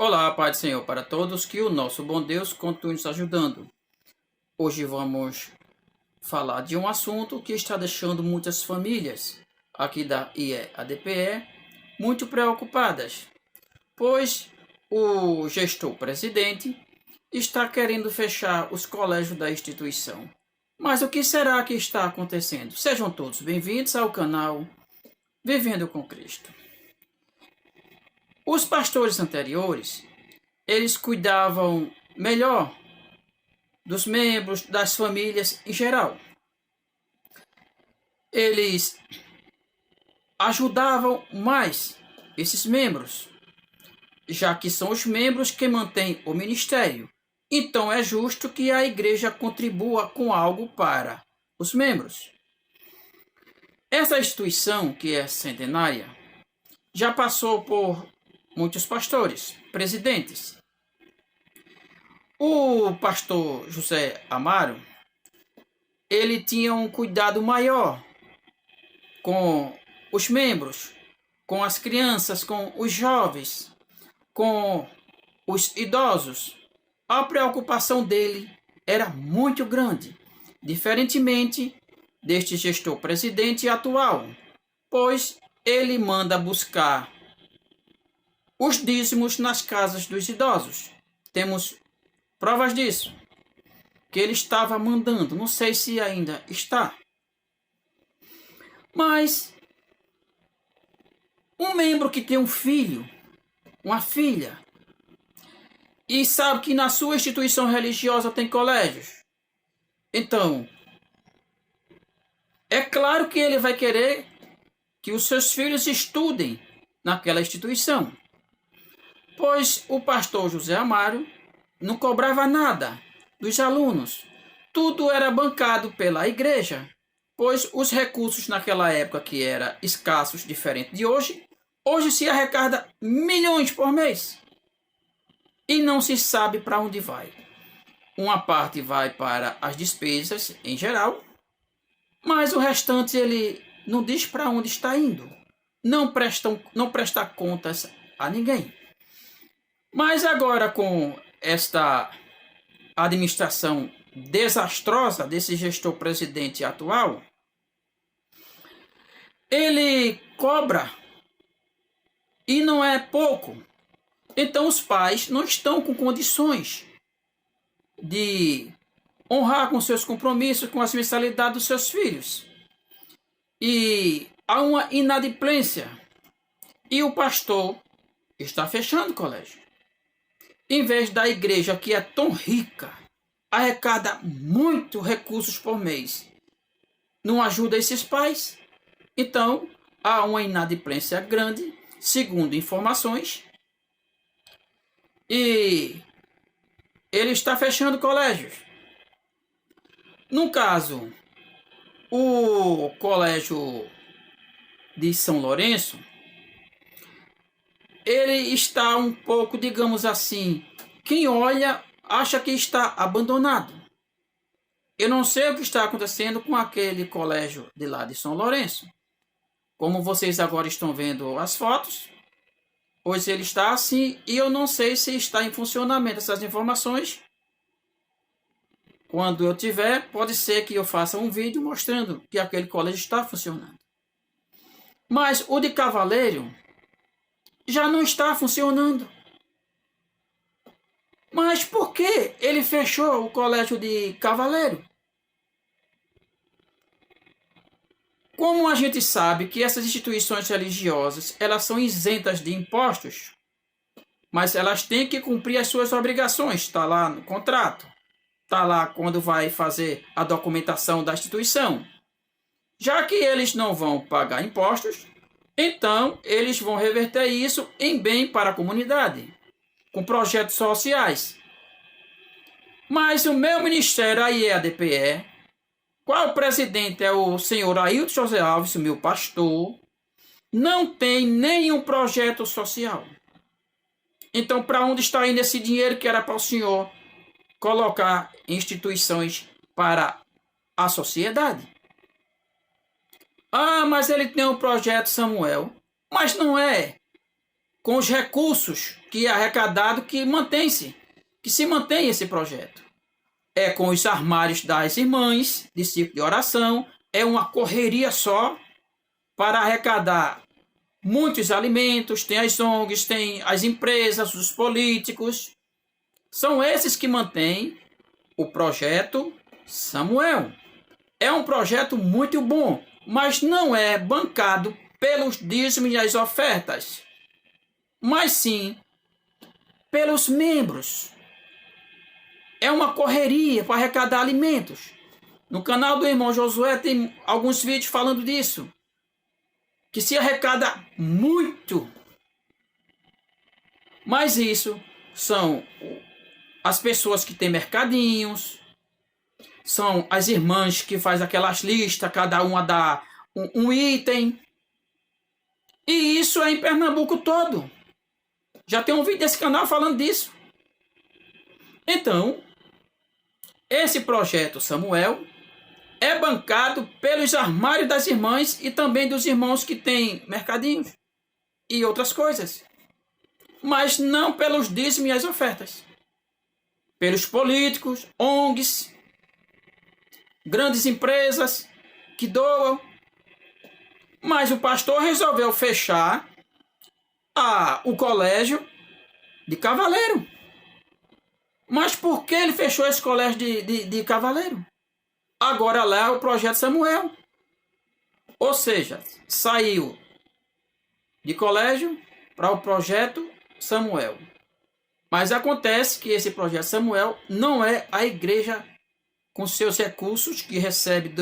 Olá, Pai do Senhor para todos, que o nosso bom Deus continue nos ajudando. Hoje vamos falar de um assunto que está deixando muitas famílias aqui da IEADPE muito preocupadas, pois o gestor presidente está querendo fechar os colégios da instituição. Mas o que será que está acontecendo? Sejam todos bem-vindos ao canal Vivendo com Cristo. Os pastores anteriores, eles cuidavam melhor dos membros, das famílias em geral. Eles ajudavam mais esses membros, já que são os membros que mantêm o ministério. Então é justo que a igreja contribua com algo para os membros. Essa instituição, que é centenária, já passou por muitos pastores, presidentes. O pastor José Amaro, ele tinha um cuidado maior com os membros, com as crianças, com os jovens, com os idosos. A preocupação dele era muito grande, diferentemente deste gestor presidente atual, pois ele manda buscar os dízimos nas casas dos idosos. Temos provas disso, que ele estava mandando, não sei se ainda está. Mas um membro que tem um filho, uma filha, e sabe que na sua instituição religiosa tem colégios, então é claro que ele vai querer que os seus filhos estudem naquela instituição, pois o pastor José Amaro não cobrava nada dos alunos, tudo era bancado pela igreja, pois os recursos naquela época, que eram escassos, diferente de hoje, hoje se arrecada milhões por mês e não se sabe para onde vai. Uma parte vai para as despesas em geral, mas o restante ele não diz para onde está indo, não presta contas a ninguém. Mas agora, com esta administração desastrosa desse gestor presidente atual, ele cobra e não é pouco. Então os pais não estão com condições de honrar com seus compromissos, com as mensalidades dos seus filhos. E há uma inadimplência. E o pastor está fechando o colégio. Em vez da igreja, que é tão rica, arrecada muito recursos por mês, não ajuda esses pais, então há uma inadimplência grande, segundo informações, e ele está fechando colégios. No caso, o colégio de São Lourenço, ele está um pouco, digamos assim, quem olha acha que está abandonado. Eu não sei o que está acontecendo com aquele colégio de lá de São Lourenço. Como vocês agora estão vendo as fotos, pois ele está assim, e eu não sei se está em funcionamento essas informações. Quando eu tiver, pode ser que eu faça um vídeo mostrando que aquele colégio está funcionando. Mas o de Cavaleiro já não está funcionando. Mas por que ele fechou o colégio de Cavaleiro? Como a gente sabe que essas instituições religiosas, elas são isentas de impostos, mas elas têm que cumprir as suas obrigações, está lá no contrato, está lá quando vai fazer a documentação da instituição. Já que eles não vão pagar impostos, então eles vão reverter isso em bem para a comunidade, com projetos sociais. Mas o meu ministério, a IEADPE, qual presidente é o senhor Ailton José Alves, o meu pastor, não tem nenhum projeto social. Então, para onde está indo esse dinheiro que era para o senhor colocar em instituições para a sociedade? Ah, mas ele tem um projeto Samuel. Mas não é. com os recursos que é arrecadado que se mantém esse projeto. É com os armários das irmãs, de ciclo de oração, é uma correria só para arrecadar muitos alimentos, tem as ONGs, tem as empresas, os políticos. São esses que mantêm o projeto Samuel. É um projeto muito bom, mas não é bancado pelos dízimos e as ofertas, mas sim pelos membros. É uma correria para arrecadar alimentos. No canal do irmão Josué tem alguns vídeos falando disso, que se arrecada muito. Mas isso são as pessoas que têm mercadinhos, são as irmãs que faz aquelas listas, cada uma dá um item. E isso é em Pernambuco todo. Já tem um vídeo desse canal falando disso. Então, esse projeto Samuel é bancado pelos armários das irmãs e também dos irmãos que têm mercadinhos e outras coisas. Mas não pelos dízimos e as ofertas. Pelos políticos, ONGs, grandes empresas que doam. Mas o pastor resolveu fechar o colégio de Cavaleiro. Mas por que ele fechou esse colégio de Cavaleiro? Agora lá é o projeto Samuel. Ou seja, saiu de colégio para o projeto Samuel. Mas acontece que esse projeto Samuel não é a igreja com seus recursos que recebe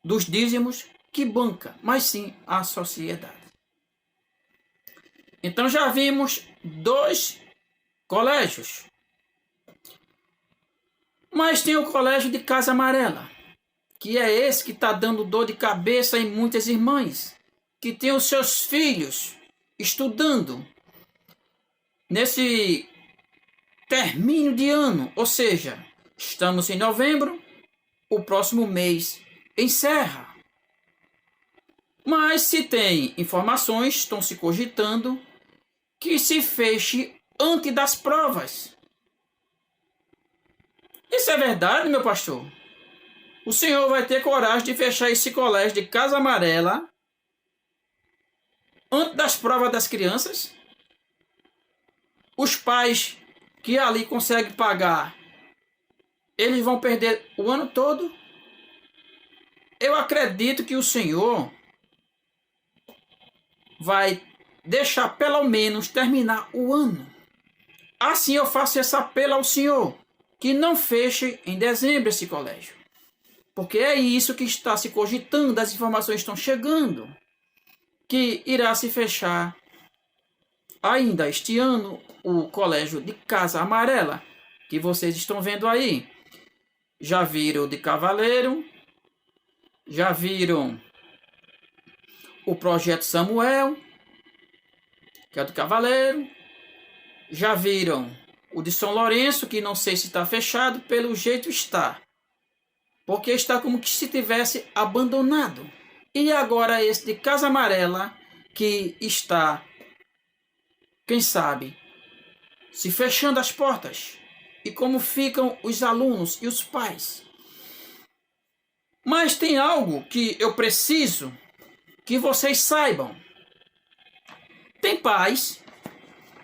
dos dízimos que banca, mas sim a sociedade. Então já vimos 2 colégios. Mas tem o colégio de Casa Amarela, que é esse que está dando dor de cabeça em muitas irmãs, que tem os seus filhos estudando nesse término de ano, ou seja, estamos em novembro, o próximo mês encerra. Mas se tem informações, estão se cogitando que se feche antes das provas. Isso é verdade, meu pastor? O senhor vai ter coragem de fechar esse colégio de Casa Amarela antes das provas das crianças? Os pais que ali conseguem pagar, eles vão perder o ano todo? Eu acredito que o senhor vai deixar pelo menos terminar o ano. Assim eu faço esse apelo ao senhor, que não feche em dezembro esse colégio. Porque é isso que está se cogitando, as informações estão chegando, que irá se fechar ainda este ano o colégio de Casa Amarela, que vocês estão vendo aí. Já viram o de Cavaleiro, já viram o projeto Samuel, que é do Cavaleiro, já viram o de São Lourenço, que não sei se está fechado, pelo jeito está. Porque está como que se tivesse abandonado. E agora esse de Casa Amarela, que está, quem sabe, se fechando as portas. E como ficam os alunos e os pais. Mas tem algo que eu preciso que vocês saibam. Tem pais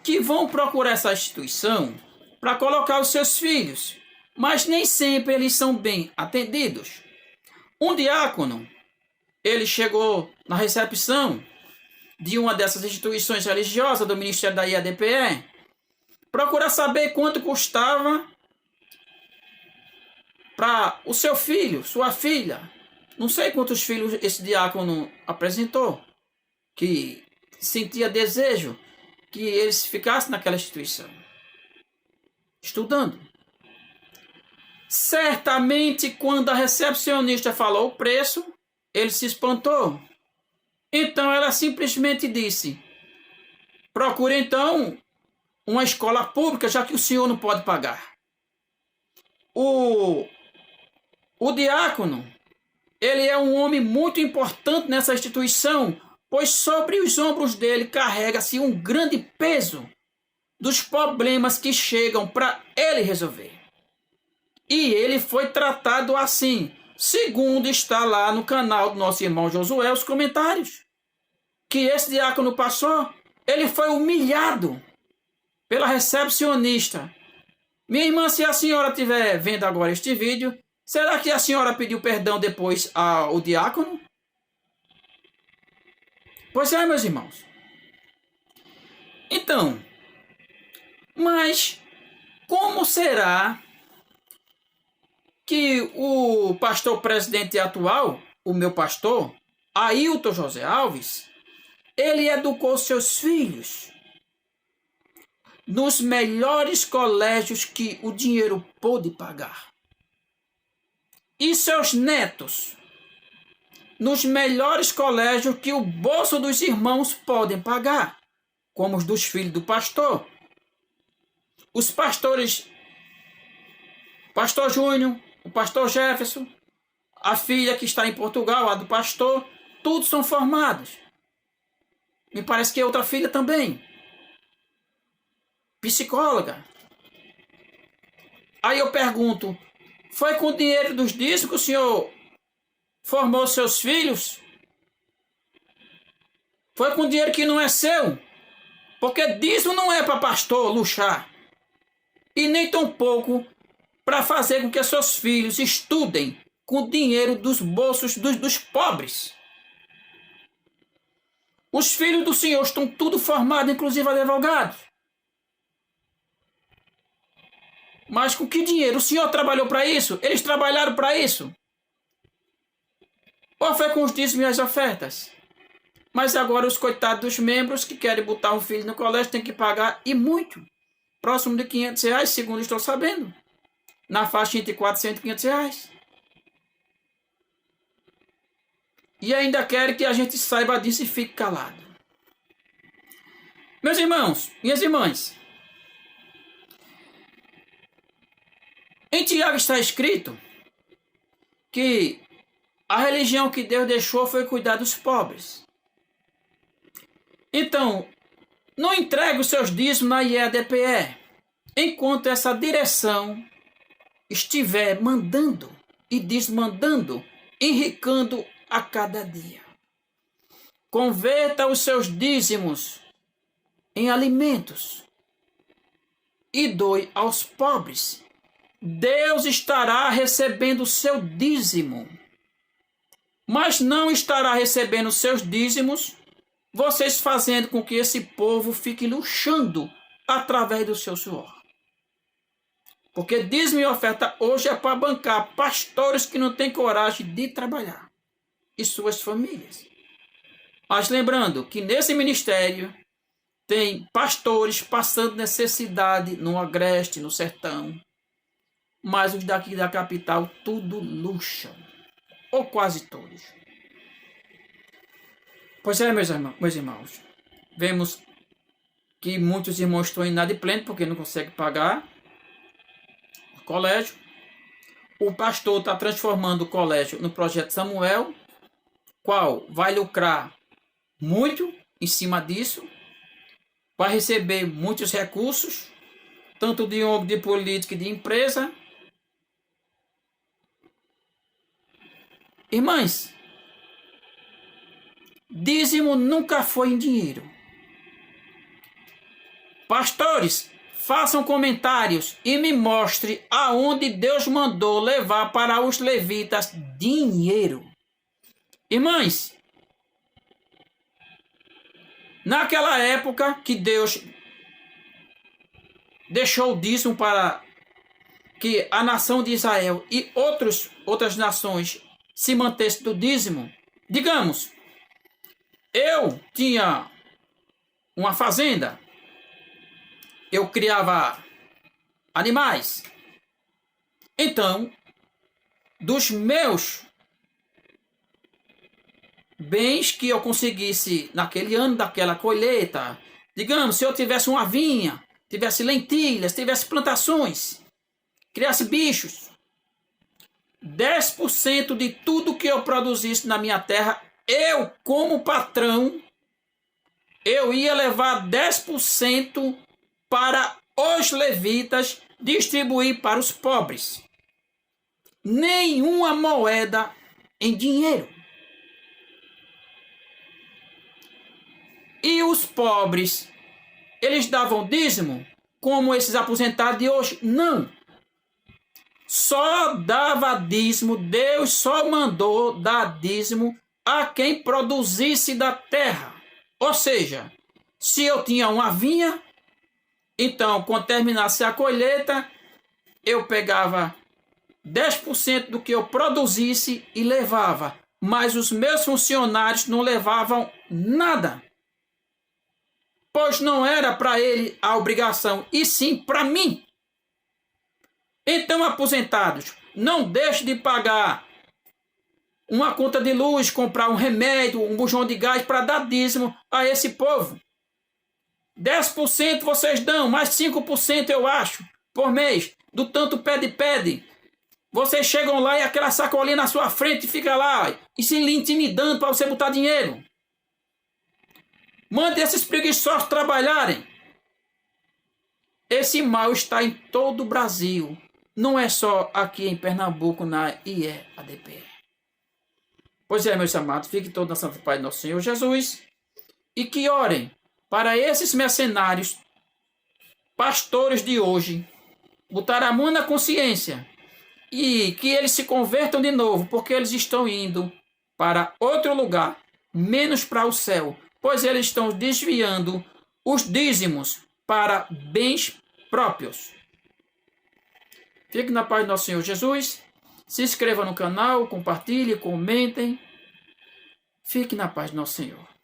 que vão procurar essa instituição para colocar os seus filhos, mas nem sempre eles são bem atendidos. Um diácono, ele chegou na recepção de uma dessas instituições religiosas do Ministério da IADPE, procurar saber quanto custava para o seu filho, sua filha. Não sei quantos filhos esse diácono apresentou, que sentia desejo que eles ficassem naquela instituição, estudando. Certamente, quando a recepcionista falou o preço, ele se espantou. Então, ela simplesmente disse: procure então uma escola pública, já que o senhor não pode pagar. O diácono, ele é um homem muito importante nessa instituição, pois sobre os ombros dele carrega-se um grande peso dos problemas que chegam para ele resolver. E ele foi tratado assim, segundo está lá no canal do nosso irmão Josué, os comentários, que esse diácono passou, ele foi humilhado pela recepcionista. Minha irmã, se a senhora estiver vendo agora este vídeo, será que a senhora pediu perdão depois ao diácono? Pois é, meus irmãos. Então, mas como será que o pastor presidente atual, o meu pastor, Ailton José Alves, ele educou seus filhos nos melhores colégios que o dinheiro pôde pagar? E seus netos nos melhores colégios que o bolso dos irmãos podem pagar, como os dos filhos do pastor. Os pastores, pastor Júnior, o pastor Jefferson, a filha que está em Portugal, a do pastor, todos são formados. Me parece que é outra filha também, psicóloga. Aí eu pergunto, foi com o dinheiro dos dízimos que o senhor formou seus filhos? Foi com dinheiro que não é seu? Porque dízimo não é para pastor luxar. E nem tampouco para fazer com que seus filhos estudem com dinheiro dos bolsos dos pobres. Os filhos do senhor estão tudo formados, inclusive advogados. Mas com que dinheiro? O senhor trabalhou para isso? Eles trabalharam para isso? Ou foi com os dízimos e as ofertas? Mas agora os coitados dos membros que querem botar um filho no colégio têm que pagar, e muito. Próximo de R$500, segundo estou sabendo. Na faixa entre R$400 e R$500. E ainda querem que a gente saiba disso e fique calado. Meus irmãos, minhas irmãs, em Tiago está escrito que a religião que Deus deixou foi cuidar dos pobres. Então, não entregue os seus dízimos na IEDPE, enquanto essa direção estiver mandando e desmandando, enricando a cada dia. Converta os seus dízimos em alimentos e doe aos pobres. Deus estará recebendo o seu dízimo, mas não estará recebendo os seus dízimos vocês fazendo com que esse povo fique luxando através do seu suor. Porque dízimo e oferta hoje é para bancar pastores que não têm coragem de trabalhar e suas famílias. Mas lembrando que nesse ministério tem pastores passando necessidade no agreste, no sertão, mas os daqui da capital tudo luxam, ou quase todos. Pois é, meus irmãos, vemos que muitos irmãos estão inadimplentes porque não conseguem pagar o colégio. O pastor está transformando o colégio no projeto Samuel, qual vai lucrar muito em cima disso, vai receber muitos recursos, tanto de órgão de política e de empresa. Irmãs, dízimo nunca foi em dinheiro. Pastores, façam comentários e me mostre aonde Deus mandou levar para os levitas dinheiro. Irmãs, naquela época que Deus deixou o dízimo para que a nação de Israel e outras nações se mantessem do dízimo, digamos, eu tinha uma fazenda, eu criava animais. Então, dos meus bens que eu conseguisse naquele ano daquela colheita, digamos, se eu tivesse uma vinha, tivesse lentilhas, tivesse plantações, criasse bichos, 10% de tudo que eu produzisse na minha terra eu, como patrão, eu ia levar 10% para os levitas distribuir para os pobres. Nenhuma moeda em dinheiro. E os pobres, eles davam dízimo, como esses aposentados de hoje? Não. Só dava dízimo, Deus só mandou dar dízimo a quem produzisse da terra. Ou seja, se eu tinha uma vinha, então, quando terminasse a colheita, eu pegava 10% do que eu produzisse e levava. Mas os meus funcionários não levavam nada. Pois não era para ele a obrigação, e sim para mim. Então, aposentados, não deixe de pagar uma conta de luz, comprar um remédio, um bujão de gás para dar dízimo a esse povo. 10% vocês dão, mais 5% eu acho, por mês, do tanto pede. Vocês chegam lá e aquela sacolinha na sua frente fica lá e se lhe intimidando para você botar dinheiro. Mande esses preguiçosos trabalharem. Esse mal está em todo o Brasil. Não é só aqui em Pernambuco, na IEADP. Pois é, meus amados, fiquem todos na santa paz do nosso Senhor Jesus. E que orem para esses mercenários, pastores de hoje, botar a mão na consciência e que eles se convertam de novo, porque eles estão indo para outro lugar, menos para o céu, pois eles estão desviando os dízimos para bens próprios. Fique na paz do nosso Senhor Jesus. Se inscreva no canal, compartilhe, comentem. Fique na paz do nosso Senhor.